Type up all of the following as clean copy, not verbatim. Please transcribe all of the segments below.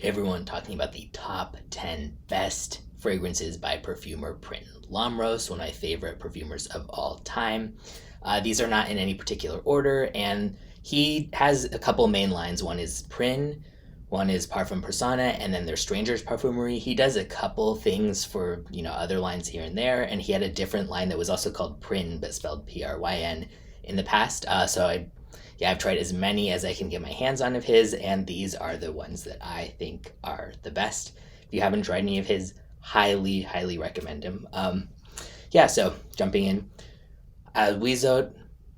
everyone talking about the top 10 best fragrances by Perfumer Prin Lomros, one of my favorite perfumers of all time. These are not in any particular order, and he has a couple main lines. One is Prin, one is Parfum Prissana, and then there's Stranger's Parfumerie. He does a couple things for, other lines here and there, and he had a different line that was also called Prin, but spelled Pryn in the past. I've tried as many as I can get my hands on of his, and these are the ones that I think are the best. If you haven't tried any of his, highly, highly recommend him. So jumping in, Ahuizotl,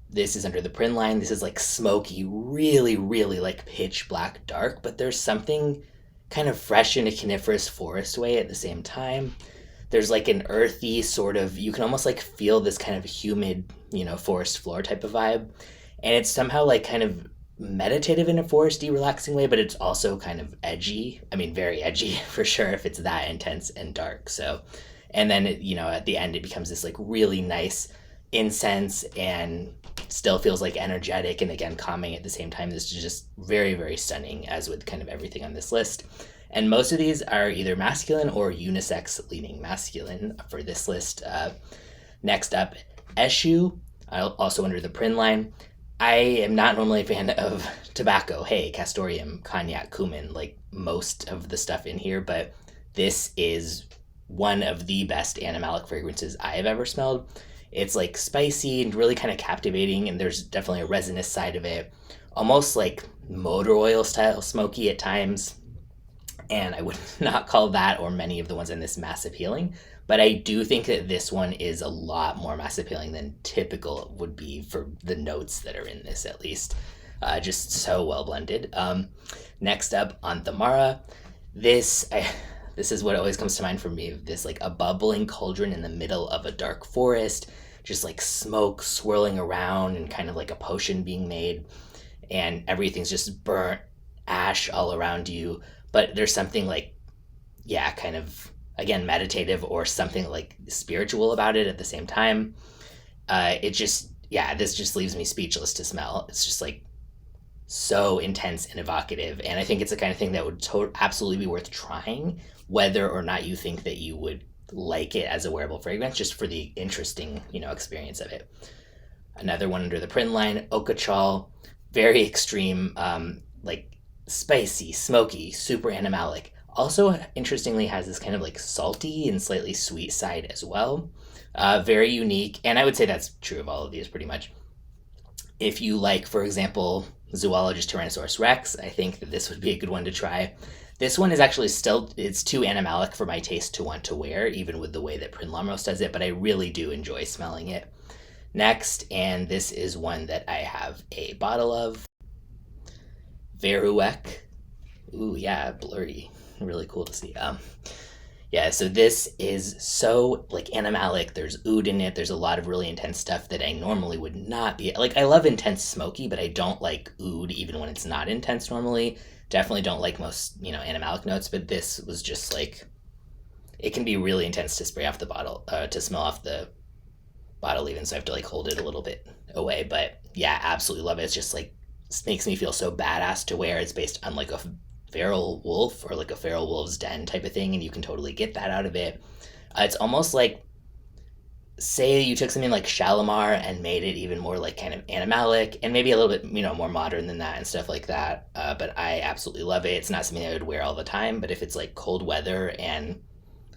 this is under the Prin line. This is like smoky, really, really like pitch black dark, but there's something kind of fresh in a coniferous forest way at the same time. There's like an earthy sort of, you can almost like feel this kind of humid, forest floor type of vibe. And it's somehow like kind of meditative in a foresty, relaxing way, but it's also kind of edgy. I mean, very edgy for sure if it's that intense and dark. So, and then, at the end, it becomes this like really nice incense and still feels like energetic and again calming at the same time. This is just very, very stunning, as with kind of everything on this list. And most of these are either masculine or unisex leaning masculine for this list. Next up, Eshu, also under the Prin line. I am not normally a fan of tobacco, hay, castoreum, cognac, cumin, like most of the stuff in here, but this is one of the best animalic fragrances I have ever smelled. It's like spicy and really kind of captivating, and there's definitely a resinous side of it, almost like motor oil style smoky at times. And I would not call that or many of the ones in this mass appealing, but I do think that this one is a lot more mass appealing than typical would be for the notes that are in this, at least. Just so well blended. Next up, Onthamara. This is what always comes to mind for me. This like a bubbling cauldron in the middle of a dark forest, just like smoke swirling around and kind of like a potion being made, and everything's just burnt ash all around you. But there's something like, kind of, again, meditative or something like spiritual about it at the same time. This just leaves me speechless to smell. It's just like so intense and evocative. And I think it's the kind of thing that would absolutely be worth trying, whether or not you think that you would like it as a wearable fragrance, just for the interesting, experience of it. Another one under the Prin line, Oqachol, very extreme, like spicy, smoky, super animalic. Also, interestingly, has this kind of like salty and slightly sweet side as well. Very unique, and I would say that's true of all of these pretty much. If you like, for example, Zoologist Tyrannosaurus Rex, I think that this would be a good one to try. This one is actually it's too animalic for my taste to want to wear, even with the way that Prin Lomros does it, but I really do enjoy smelling it. Next, and this is one that I have a bottle of, Varuek. Ooh, yeah, blurry. Really cool to see. So this is so like animalic. There's oud in it. There's a lot of really intense stuff that I normally would not be like. I love intense smoky, but I don't like oud even when it's not intense normally. Definitely don't like most, animalic notes, but this was just like, it can be really intense to spray off the bottle, to smell off the bottle even, so I have to like hold it a little bit away. But yeah, absolutely love it. It's just like, it makes me feel so badass to wear. It's based on like a feral wolf or like a feral wolf's den type of thing, and you can totally get that out of it. It's almost like, say you took something like Shalimar and made it even more like kind of animalic and maybe a little bit, more modern than that and stuff like that. But I absolutely love it. It's not something I would wear all the time, but if it's like cold weather and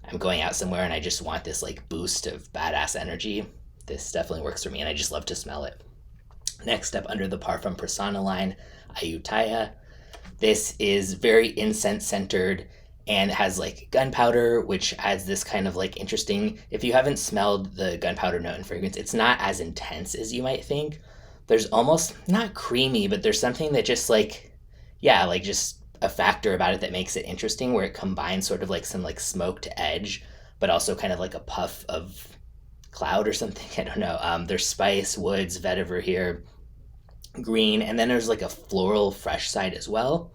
I'm going out somewhere and I just want this like boost of badass energy, this definitely works for me, and I just love to smell it. Next up, under the Parfum Prissana line, Ayutthaya. This is very incense centered and has like gunpowder, which adds this kind of like interesting, if you haven't smelled the gunpowder note in fragrance, it's not as intense as you might think. There's almost not creamy, but there's something that just like, just a factor about it that makes it interesting, where it combines sort of like some like smoked edge, but also kind of like a puff of cloud or something. I don't know. There's spice, woods, vetiver here, green, and then there's like a floral fresh side as well.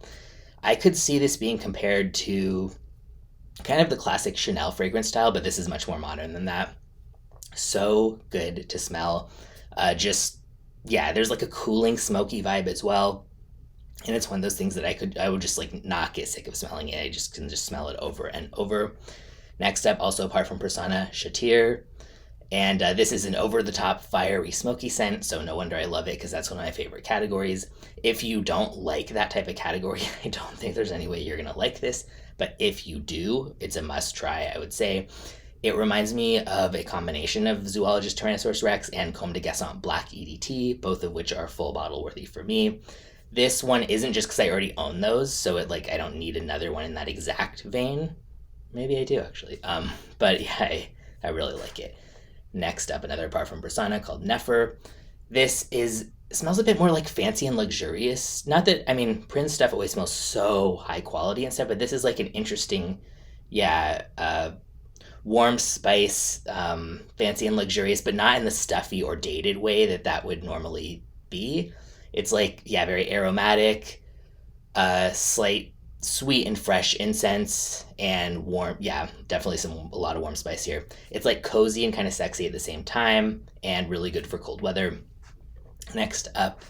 I could see this being compared to kind of the classic Chanel fragrance style, but this is much more modern than that. So good to smell. There's like a cooling, smoky vibe as well. And it's one of those things that I would just like not get sick of smelling it. I just can just smell it over and over. Next up, also Parfum Prissana Chetyre. And this is an over-the-top, fiery, smoky scent, so no wonder I love it, because that's one of my favorite categories. If you don't like that type of category, I don't think there's any way you're going to like this. But if you do, it's a must-try, I would say. It reminds me of a combination of Zoologist Tyrannosaurus Rex and Comme des Garçons Black EDT, both of which are full bottle worthy for me. This one isn't just because I already own those, so it like I don't need another one in that exact vein. Maybe I do, actually. But yeah, I really like it. Next up, another Parfum Prissana called Nefer. This smells a bit more like fancy and luxurious. Not that, I mean, Prin stuff always smells so high quality and stuff, but this is like an interesting, warm spice, fancy and luxurious, but not in the stuffy or dated way that would normally be. It's like, very aromatic, slight sweet and fresh incense, and warm, definitely a lot of warm spice here. It's like cozy and kind of sexy at the same time, and really good for cold weather. Next up,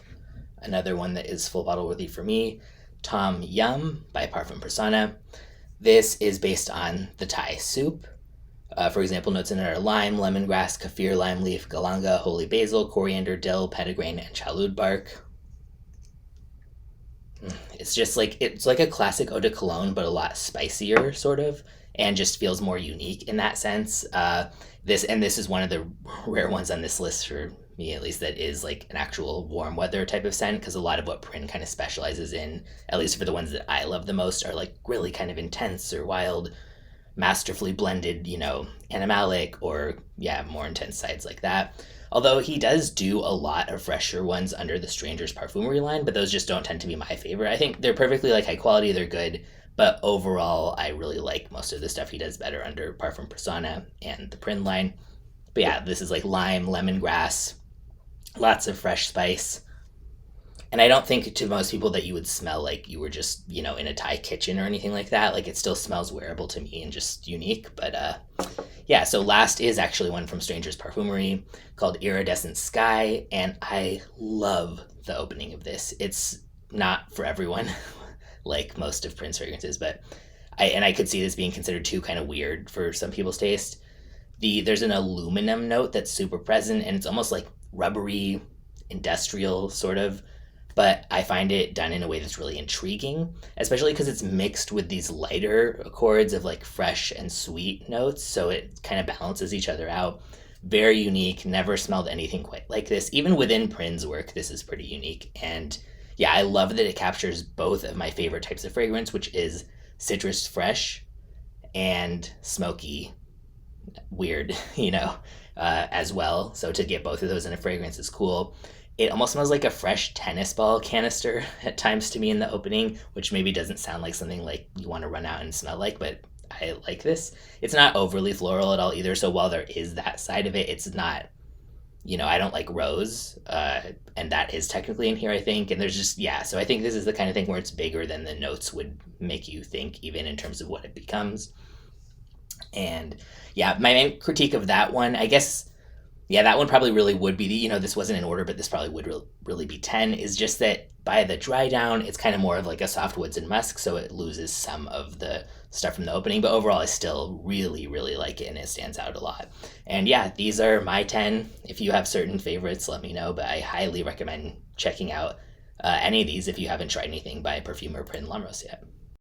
another one that is full bottle worthy for me, Tom Yum by Parfum Prissana. This is based on the Thai soup. For example, notes in it are lime, lemongrass, kaffir, lime leaf, galanga, holy basil, coriander, dill, petitgrain, and chalud bark. It's just like, it's like a classic eau de cologne, but a lot spicier, sort of, and just feels more unique in that sense. This is one of the rare ones on this list, for me at least, that is like an actual warm weather type of scent, because a lot of what Prin kind of specializes in, at least for the ones that I love the most, are like really kind of intense or wild, masterfully blended, animalic or more intense sides like that. Although he does do a lot of fresher ones under the Stranger's Parfumerie line, but those just don't tend to be my favorite. I think they're perfectly like high quality, they're good, but overall I really like most of the stuff he does better under Parfum Prissana and the Prin line. But this is like lime, lemongrass, lots of fresh spice. And I don't think to most people that you would smell like you were just, in a Thai kitchen or anything like that. Like, it still smells wearable to me and just unique. But so last is actually one from Stranger's Parfumerie called Iridescent Sky. And I love the opening of this. It's not for everyone, like most of Prin's fragrances, but I could see this being considered too kind of weird for some people's taste. There's an aluminum note that's super present, and it's almost like rubbery, industrial sort of. But I find it done in a way that's really intriguing, especially because it's mixed with these lighter accords of like fresh and sweet notes, so it kind of balances each other out. Very unique, never smelled anything quite like this. Even within Prin's work, this is pretty unique. And I love that it captures both of my favorite types of fragrance, which is citrus fresh and smoky, weird, as well. So to get both of those in a fragrance is cool. It almost smells like a fresh tennis ball canister at times to me in the opening, which maybe doesn't sound like something like you want to run out and smell like, but I like this. It's not overly floral at all either, so while there is that side of it, it's not, I don't like rose, and that is technically in here, I think, and there's just, so I think this is the kind of thing where it's bigger than the notes would make you think, even in terms of what it becomes. And my main critique of that one, I guess, that one probably really would be this wasn't in order, but this probably would really be 10, is just that by the dry down, it's kind of more of like a soft woods and musk, so it loses some of the stuff from the opening, but overall I still really, really like it, and it stands out a lot. And these are my 10. If you have certain favorites, let me know, but I highly recommend checking out any of these if you haven't tried anything by Perfumer Prin Lomros yet.